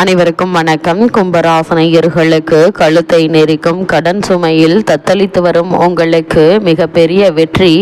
அனைவருக்கும் வணக்கம். கும்பராசினியர்களுக்கு கழுத்தை நெரிக்கும் கடன் சுமையில் தத்தளித்து வரும் உங்களுக்கு மிகப்பெரிய வெற்றி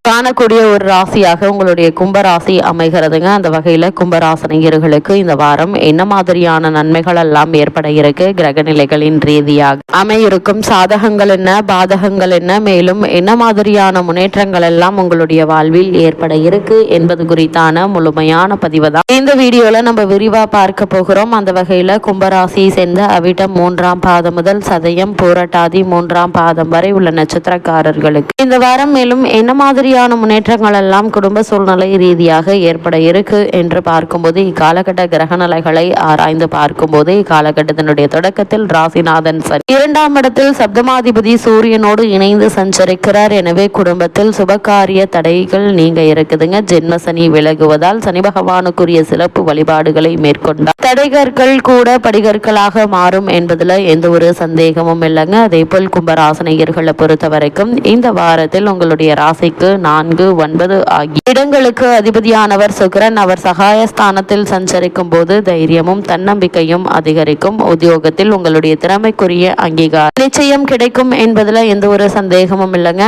காணக்கூடிய ஒரு ராசியாக உங்களுடைய கும்பராசி அமைகிறதுங்க. அந்த வகையில் கும்பராசினியர்களுக்கு இந்த வாரம் என்ன மாதிரியான நன்மைகள் எல்லாம் ஏற்பட இருக்கு, கிரக நிலைகளின் ரீதியாக அமையிருக்கும் சாதகங்கள் என்ன, பாதகங்கள் என்ன, மேலும் என்ன மாதிரியான முன்னேற்றங்கள் எல்லாம் உங்களுடைய வாழ்வில் ஏற்பட இருக்கு என்பது குறித்தான முழுமையான பதிவு தான் இந்த வீடியோல நம்ம விரிவா பார்க்க போகிறோம். அந்த வகையில் கும்பராசியை சேர்ந்த அவிட்டம் 3ஆம் பாதம் முதல் சதயம் பூரட்டாதி 3ஆம் பாதம் வரை உள்ள நட்சத்திரக்காரர்களுக்கு இந்த வாரம் மேலும் என்ன மாதிரியான முன்னேற்றங்கள் எல்லாம் குடும்ப சூழ்நிலை ரீதியாக ஏற்பட இருக்கு என்று பார்க்கும்போது இக்காலகட்ட கிரக நிலைகளை ஆராய்ந்து பார்க்கும்போது இக்காலகட்டத்தினுடைய தொடக்கத்தில் ராசிநாதன் சனி 2ஆம் இடத்தில் சப்தமாதிபதி சூரியனோடு இணைந்து சஞ்சரிக்கிறார். எனவே குடும்பத்தில் சுபகாரிய தடைகள் நீங்க இருக்குதுங்க. ஜென்ம சனி விலகுவதால் சனி பகவானுக்குரிய சிறப்பு வழிபாடுகளை மேற்கொண்டார் தடைகர்கள் கூட படிகர்களாக மாறும் என்பதுல எந்த ஒரு சந்தேகமும் இல்லைங்க. அதே போல் கும்பராசினியர்களை பொறுத்த வரைக்கும் இந்த வாரத்தில் உங்களுடைய ராசிக்கு 4, 9 ஆகிய இடங்களுக்கு அதிபதியானவர் சுக்கிரன். அவர் சகாயஸ்தானத்தில் சஞ்சரிக்கும் போது தைரியமும் தன்னம்பிக்கையும் அதிகரிக்கும். உத்தியோகத்தில் உங்களுடைய திறமைக்குரிய அங்கீகாரம் நிச்சயம் கிடைக்கும் என்பதுல எந்த ஒரு சந்தேகமும் இல்லைங்க.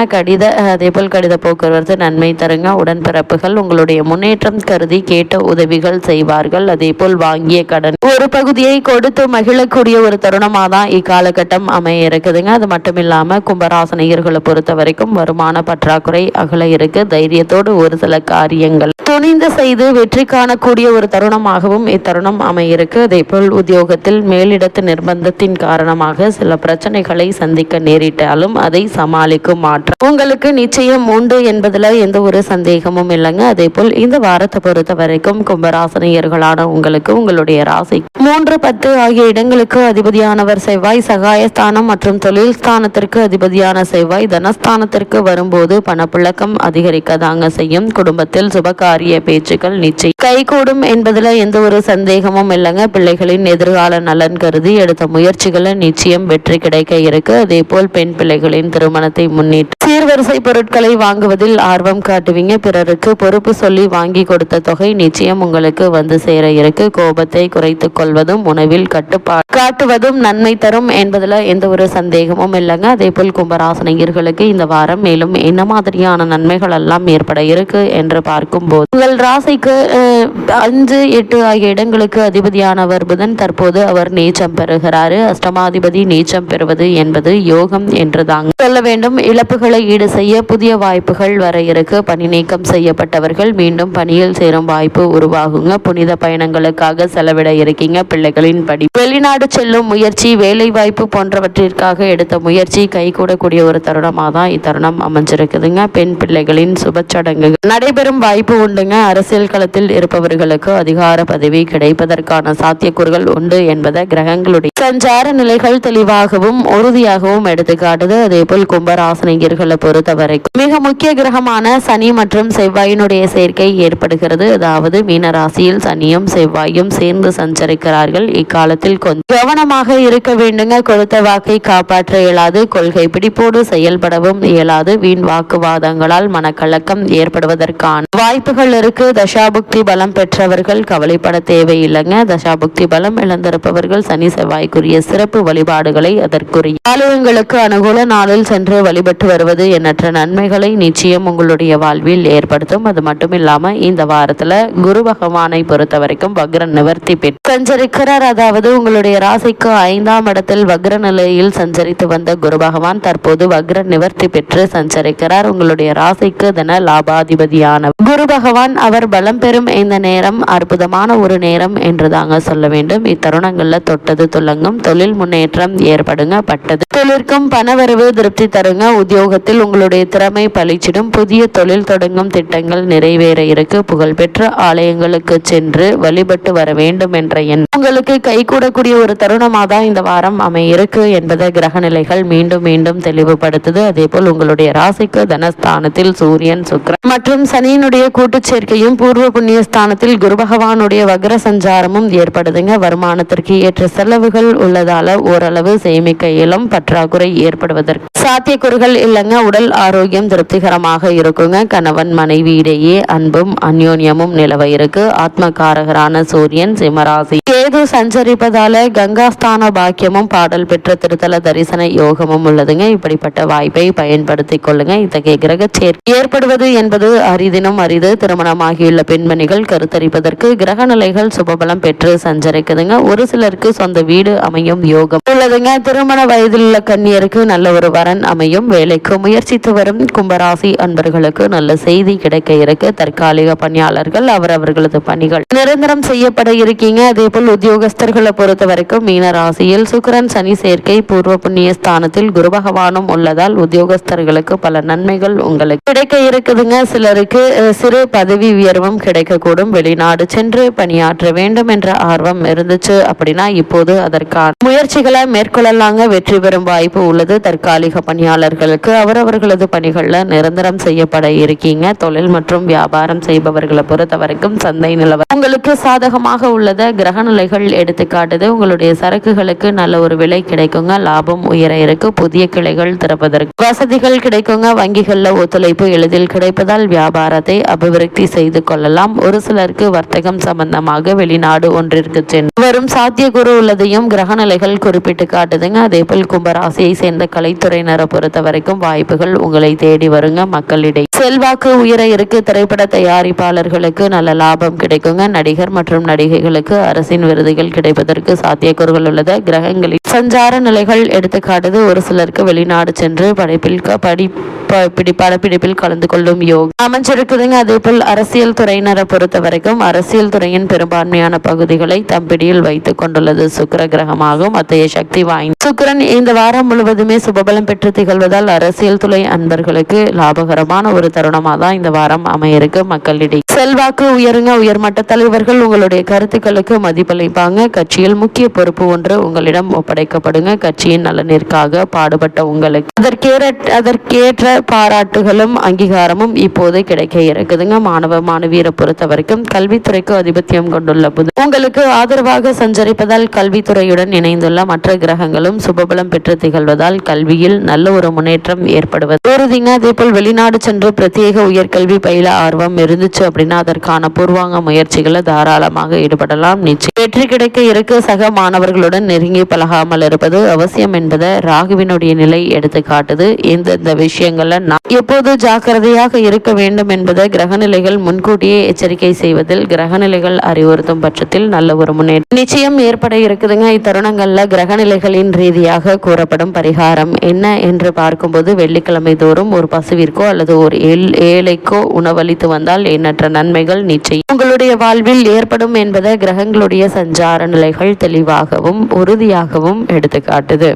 அதே போல் கடித போக்குவரத்து நன்மை தருங்க. உடன்பிறப்புகள் உங்களுடைய முன்னேற்றம் கருதி கேட்ட உதவிகள் செய்வார்கள். அதே போல் வாங்கிய கடன் ஒரு பகுதியை கொடுத்து மகிழக்கூடிய ஒரு தருணமாக தான் இக்காலகட்டம் அமைய இருக்குதுங்க. அது மட்டும் இல்லாம கும்பராசினியர்களை பொறுத்த வரைக்கும் வருமான பற்றாக்குறை அகல இருக்கு. தைரியத்தோடு ஒரு சில காரியங்கள் துணிந்து செய்து வெற்றி காணக்கூடிய ஒரு தருணமாகவும் இத்தருணம் அமையிருக்கு. அதே போல் உத்தியோகத்தில் மேலிடத்து நிர்பந்தத்தின் காரணமாக சில பிரச்சனைகளை சந்திக்க நேரிட்டாலும் அதை சமாளிக்கும் மாற்றம் உங்களுக்கு நிச்சயம் உண்டு என்பதுல எந்த ஒரு சந்தேகமும் இல்லைங்க. அதே போல் இந்த வாரத்தை பொறுத்த வரைக்கும் கும்பராசினியர்களான உங்களுக்கு உங்களுடைய ராசி 3, 10 ஆகிய இடங்களுக்கு அதிபதியானவர் செவ்வாய். சகாயஸ்தானம் மற்றும் தொழில் ஸ்தானத்திற்கு அதிபதியான செவ்வாய் தனஸ்தானத்திற்கு வரும்போது பணப்புழக்கம் அதிகரிக்கதாங்க செய்யும். குடும்பத்தில் சுபகாரிய பேச்சுக்கள் நிச்சயம் கைகூடும் என்பதுல எந்த ஒரு சந்தேகமும் இல்லைங்க. பிள்ளைகளின் எதிர்கால நலன் கருதி எடுத்த முயற்சிகளை நிச்சயம் வெற்றி கிடைக்க இருக்கு. அதே போல் பெண் பிள்ளைகளின் திருமணத்தை முன்னிட்டு சீர்வரிசை பொருட்களை வாங்குவதில் ஆர்வம் காட்டுவீங்க. பிறருக்கு பொறுப்பு சொல்லி வாங்கி கொடுத்த தொகை நிச்சயம் உங்களுக்கு வந்து சேர இருக்கு. கோபத்தை குறைத்துக் கொள்வதும் உணவில் கட்டுப்பாடு காட்டுவதும் நன்மை தரும் என்பதுல எந்த ஒரு சந்தேகமும் இல்லைங்க. அதே போல் கும்பராசினியர்களுக்கு இந்த வாரம் மேலும் என்ன மாதிரியான நன்மைகள் எல்லாம் ஏற்பட இருக்கு என்று பார்க்கும்போது உங்கள் ராசிக்கு 5, 8 ஆகிய இடங்களுக்கு அதிபதியானவர் புதன். தற்போது அவர் நீச்சம் பெறுகிறாரு. அஷ்டமாதிபதி நீச்சம் பெறுவது என்பது யோகம் என்று தாங்க சொல்ல வேண்டும். இழப்புகளை ஈடு செய்ய புதிய வாய்ப்புகள் வர இருக்கு. பணி நீக்கம் செய்யப்பட்டவர்கள் மீண்டும் பணியில் சேரும் வாய்ப்பு உருவாகுங்க. புனித பயணங்களுக்காக செலவிட இருக்கீங்க. பிள்ளைகளின் படி வெளிநாடு செல்லும் முயற்சி, வேலை வாய்ப்பு போன்றவற்றிற்காக எடுத்த முயற்சி கைகூடக்கூடிய ஒரு தருணமாக தான் இத்தருணம் அமைஞ்சிருக்குதுங்க. பெண் பிள்ளைகளின் சுப சடங்குகள் நடைபெறும் வாய்ப்பு உண்டுங்க. அரசியல் களத்தில் இருப்பவர்களுக்கு அதிகார பதவி கிடைப்பதற்கான சாத்தியக்கூறுகள் உண்டு என்பதை கிரகங்களுடைய சஞ்சார நிலைகள் தெளிவாகவும் உறுதியாகவும் எடுத்துக்காட்டுது. அதே போல் கும்பராசினியர்களை பொறுத்தவரைக்கும் மிக முக்கிய கிரகமான சனி மற்றும் செவ்வாயினுடைய சேர்க்கை ஏற்படுகிறது. அதாவது மீன ராசியில் சனியும் செவ்வாயும் சேர்ந்து சஞ்சரிக்கிறார்கள். இக்காலத்தில் கொஞ்சம் கவனமாக இருக்க வேண்டுங்க. கொடுத்த வாக்கை காப்பாற்ற இயலாது. கொள்கை பிடிப்போடு செயல்படவும் இயலாது. வீண் வாக்குவாதங்களால் மனக்கலக்கம் ஏற்படுவதற்கான வாய்ப்புகள் இருக்கு. தசாபுக்தி பலம் பெற்றவர்கள் கவலைப்பட தேவையில்லைங்க. தசாபுக்தி பலம் இழந்திருப்பவர்கள் சனி செவ்வாய்க்குரிய சிறப்பு வழிபாடுகளை அதற்குரிய ஆலயங்களுக்கு அனுகூல நாளில் சென்று வழிபட்டு வருவது எண்ணற்ற நன்மைகளை நிச்சயம் உங்களுடைய வாழ்வில் ஏற்படுத்தும். அது மட்டும் இல்லாம இந்த வாரத்துல குரு பகவானை பொறுத்த வரைக்கும் வக்ர நிவர்த்தி பெற்று சஞ்சரிக்கிறார். அதாவது உங்களுடைய ராசிக்கு 5ஆம் இடத்தில் வக்ர நிலையில் சஞ்சரித்து வந்த குரு பகவான் தற்போது வக்ர நிவர்த்தி பெற்று சஞ்சரிக்கிறார். உங்களுடைய ராசிக்கு தன லாபாதிபதியான குரு பகவான் அவர் பலம் பெறும் இந்த நேரம் அற்புதமான ஒரு நேரம் என்று தாங்க சொல்ல வேண்டும். இத்தருணங்கள்ல தொட்டது துலங்கும். தொழில் முன்னேற்றம் ஏற்படுங்க. பட்டது தொழிற்கும் பணவரவு திருப்தி தருங்க. உத்தியோகத்தில் உங்களுடைய திறமை பளிச்சிடும். புதிய தொழில் தொடங்கும் திட்டங்கள் நிறைவேற இருக்கு. புகழ்பெற்ற ஆலயங்களுக்கு சென்று வழிபட்டு வர வேண்டும் என்ற எண்ணம் உங்களுக்கு கைகூடக்கூடிய ஒரு தருணமாக தான் இந்த வாரம் அமையிருக்கு என்பதை கிரக நிலைகள் மீண்டும் மீண்டும் தெளிவுபடுத்துது. அதே போல் உங்களுடைய ராசிக்கு தனஸ்தான ஸ்தானத்தில் சூரியன், சுக்கிரன் மற்றும் சனியினுடைய கூட்டுச் சேர்க்கையும் பூர்வ புண்ணிய ஸ்தானத்தில் குரு பகவானுடைய வக்ர சஞ்சாரமும் ஏற்படுதுங்க. வருமானத்திற்கு ஏற்ற செலவுகள் உள்ளதால ஓரளவு சேமிக்க இயலும். பற்றாக்குறை ஏற்படுவதற்கு சாத்தியக்கூறுகள் இல்லைங்க. உடல் ஆரோக்கியம் திருப்திகரமாக இருக்குங்க. கணவன் மனைவி இடையே அன்பும் அந்யோன்யமும் நிலவ இருக்கு. ஆத்மகாரகரான சூரியன் சிம்மராசி கேது சஞ்சரிப்பதால கங்காஸ்தான பாக்கியமும் பாடல் பெற்ற திருத்தல தரிசன யோகமும் உள்ளதுங்க. இப்படிப்பட்ட வாய்ப்பை பயன்படுத்திக் கொள்ளுங்க. இத்தகைய கிரக சேர்க்கை ஏற்படுவது என்பது அரிதினும் அரிது. திருமணமாகியுள்ள பெண்மணிகள் கருத்தரிப்பதற்கு கிரக நிலைகள் சுபபலம் பெற்று சஞ்சரிக்குதுங்க. ஒரு சிலருக்கு சொந்த வீடு அமையும் யோகம் உள்ளதுங்க. திருமண வயதில் உள்ள கன்னியருக்கு நல்ல ஒரு வரன் அமையும். வேலைக்கு முயற்சித்து வரும் கும்பராசி அன்பர்களுக்கு நல்ல செய்தி கிடைக்க இருக்கு. தற்காலிக பணியாளர்கள் அவரவர்களது பணிகள் நிரந்தரம் செய்யப்பட இருக்கீங்க. அதே போல் உத்தியோகஸ்தர்களை பொறுத்த வரைக்கும் மீன ராசியில் சுக்கிரன் சனி சேர்க்கை பூர்வ புண்ணிய ஸ்தானத்தில் குரு பகவானும் உள்ளதால் உத்தியோகஸ்தர்களுக்கு பல நன்மைகள் உங்களுக்கு கிடைக்க இருக்குதுங்க. சிலருக்கு சிறு பதவி உயர்வும் கிடைக்கக்கூடும். வெளிநாடு சென்று பணியாற்ற வேண்டும் என்ற ஆர்வம் இருந்துச்சு அப்படின்னா இப்போது அதற்கான முயற்சிகளை மேற்கொள்ளலாங்க. வெற்றி பெறும் வாய்ப்பு உள்ளது. தற்காலிக பணியாளர்களுக்கு அவரவர்களது பணிகள்ல நிரந்தரம் செய்யப்பட இருக்கீங்க. தொழில் மற்றும் வியாபாரம் செய்பவர்களை பொறுத்த வரைக்கும் சந்தை நிலவரம் உங்களுக்கு சாதகமாக உள்ளத கிரக நிலைகள் எடுத்துக்காட்டுது. உங்களுடைய சரக்குகளுக்கு நல்ல ஒரு விலை கிடைக்குங்க. லாபம் உயர இருக்கு. புதிய கிளைகள் திறப்பதற்கு வசதிகள் கிடைக்குங்க. வங்கிகள்ல ஒத்துழைப்பு எளிதில் கிடைப்பதால் வியாபாரத்தை அபிவிருத்தி செய்து கொள்ளலாம். ஒரு சிலருக்கு வர்த்தகம் சம்பந்தமாக வெளிநாடு ஒன்றிற்கு சென்று வரும் சாத்தியக்கூறு உள்ளதையும் கிரக நிலைகள் குறிப்பிட்டு காட்டுதுங்க. அதே போல் கும்பராசியை சேர்ந்த கலைத்துறையினரை பொறுத்த வரைக்கும் வாய்ப்புகள் உங்களை தேடி வருங்க. மக்களிடையே செல்வாக்கு உயர இருக்கு. திரைப்பட தயாரிப்பாளர்களுக்கு நல்ல லாபம் கிடைக்குங்க. நடிகர் மற்றும் நடிகைகளுக்கு அரசின் விருதுகள் கிடைப்பதற்கு சாத்தியக்கூறுகள் உள்ளது. கிரகங்களில் சஞ்சார நிலைகள் எடுத்துக்காட்டுது. ஒரு சிலருக்கு வெளிநாடு சென்று படப்பிடிப்பில் கலந்து கொள்ளும் யோகம் அமைஞ்சிருக்குதுங்க. அதே போல் அரசியல் துறையினரை பொறுத்த வரைக்கும் அரசியல் துறையின் பெரும்பான்மையான பகுதிகளை தம்பிடியில் வைத்துக் கொண்டுள்ளது சுக்கிர கிரகமாகும். அத்தகைய சக்தி வாய்ந்த சுக்கிரன் இந்த வாரம் முழுவதுமே சுபபலம் பெற்று திகழ்வதால் அரசியல் துறை அன்பர்களுக்கு லாபகரமான ஒரு தருணமாக தான் இந்த வாரம் அமையிருக்கு. மக்களிடையே செல்வாக்கு உயருங்க. உயர்மட்ட தலைவர்கள் உங்களுடைய கருத்துக்களுக்கு மதிப்பளிப்பாங்க. கட்சியில் முக்கிய பொறுப்பு ஒன்று உங்களிடம் ஒப்படைக்கப்படுங்க. கட்சியின் நலனிற்காக பாடுபட்ட உங்களுக்கு அதற்கேற்ற பாராட்டுகளும் அங்கீகாரமும் இப்போது கிடைக்க இருக்குதுங்க. மாணவ மாணவியரை பொறுத்த வரைக்கும் கல்வித்துறைக்கு ஆதிபத்தியம் கொண்டுள்ள புது உங்களுக்கு ஆதரவாக சஞ்சரிப்பதால் கல்வித்துறையுடன் இணைந்துள்ள மற்ற கிரகங்களும் சுபபலம் பெற்று திகழ்வதால் கல்வியில் நல்ல ஒரு முன்னேற்றம் ஏற்படுவது உறுதிங்க. அதே போல் வெளிநாடு சென்று பிரத்யேக உயர்கல்வி பயில ஆர்வம் இருந்துச்சு அப்படின்னா அதற்கான பூர்வாங்க முயற்சிகளை தாராளமாக ஈடுபடலாம். நிச்சயம் வெற்றி கிடைக்க இருக்கு. சக மாணவர்களுடன் நெருங்கி பழகாமல் இருப்பது அவசியம் என்பதை ராகுவினுடைய நிலை எடுத்து காட்டுது. எந்தெந்த விஷயங்கள்ல எப்போது ஜாக்கிரதையாக இருக்க வேண்டும் என்பதை கிரகநிலைகள் முன்கூட்டியே எச்சரிக்கை செய்வதில் கிரகநிலைகள் அறிவுறுத்தும் பட்சத்தில் நல்ல ஒரு முன்னேற்றம் நிச்சயம் ஏற்பட இருக்குதுங்க. இத்தருணங்கள்ல கிரகநிலைகளின் ரீதியாக கூறப்படும் பரிகாரம் என்ன என்று பார்க்கும்போது வெள்ளிக்கிழமை தோறும் ஒரு பசுவிற்கோ அல்லது ஒரு ஏழைக்கோ உணவளித்து வந்தால் எண்ணற்ற நன்மைகள் நிச்சயம் உங்களுடைய வாழ்வில் ஏற்படும் என்பதை கிரகங்களுடைய சஞ்சார நிலைகள் தெளிவாகவும் உறுதியாகவும் எடுத்துக்காட்டுது.